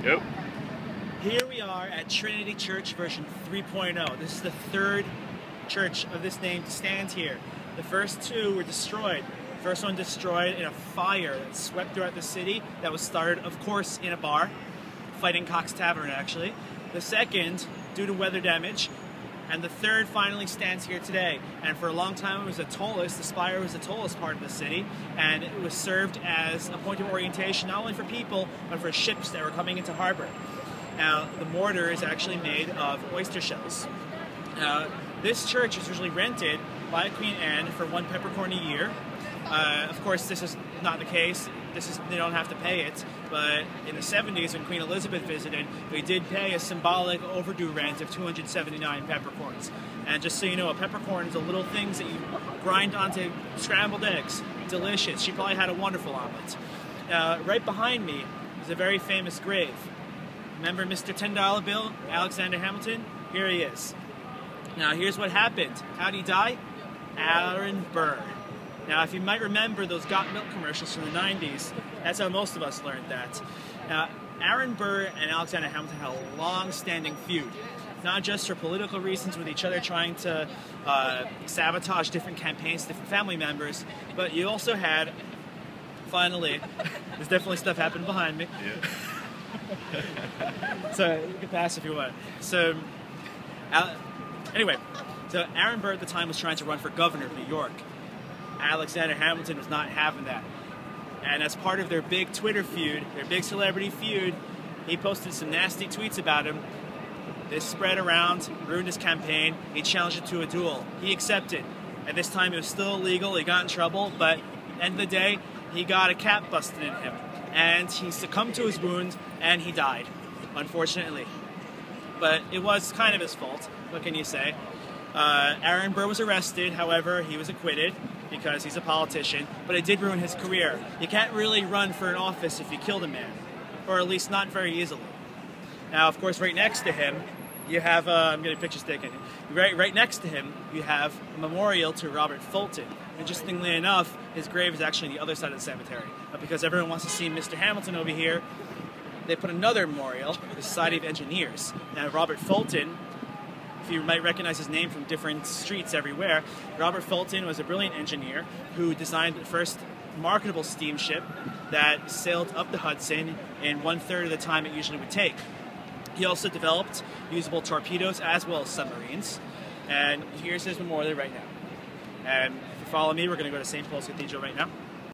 Yep. Here we are at Trinity Church version 3.0. This is the third church of this name to stand here. The first two were destroyed. The first one destroyed in a fire that swept throughout the city that was started, of course, in a bar, Fighting Cock's Tavern, actually. The second, due to weather damage. And the third finally stands here today. And for a long time it was a tollis. The spire was the tollis part of the city, and it was served as a point of orientation not only for people, but for ships that were coming into harbor. Now, the mortar is actually made of oyster shells. Now, this church is usually rented by Queen Anne for 1 peppercorn a year. Of course, this is not the case. They don't have to pay it, but in the 70s when Queen Elizabeth visited, they did pay a symbolic overdue rent of 279 peppercorns. And just so you know, a peppercorn is the little things that you grind onto scrambled eggs. Delicious. She probably had a wonderful omelet. Right behind me is a very famous grave. Remember Mr. $10 bill, Alexander Hamilton? Here he is. Now here's what happened. How'd he die? Aaron Burr. Now, if you might remember those Got Milk commercials from the 90s, that's how most of us learned that. Now, Aaron Burr and Alexander Hamilton had a long-standing feud, not just for political reasons with each other trying to sabotage different campaigns, different family members, but you also had, finally, there's definitely stuff happening behind me. Yeah. So, you can pass if you want. So, anyway, so Aaron Burr at the time was trying to run for governor of New York. Alexander Hamilton was not having that. And as part of their big Twitter feud, their big celebrity feud, he posted some nasty tweets about him. This spread around, ruined his campaign. He challenged him to a duel. He accepted. At this time, it was still illegal. He got in trouble, but at the end of the day, he got a cap busted in him. And he succumbed to his wound, and he died, unfortunately. But it was kind of his fault. What can you say? Aaron Burr was arrested, however, he was acquitted because he's a politician, but it did ruin his career. You can't really run for an office if you killed a man, or at least not very easily. Now, of course, right next to him, you have, I'm getting pictures taken, right next to him, you have a memorial to Robert Fulton. Interestingly enough, his grave is actually on the other side of the cemetery. But because everyone wants to see Mr. Hamilton over here, they put another memorial, the Society of Engineers. Now, Robert Fulton, you might recognize his name from different streets everywhere. Robert Fulton was a brilliant engineer who designed the first marketable steamship that sailed up the Hudson in 1/3 of the time it usually would take. He also developed usable torpedoes as well as submarines. And here's his memorial right now. And if you follow me, we're going to go to St. Paul's Cathedral right now.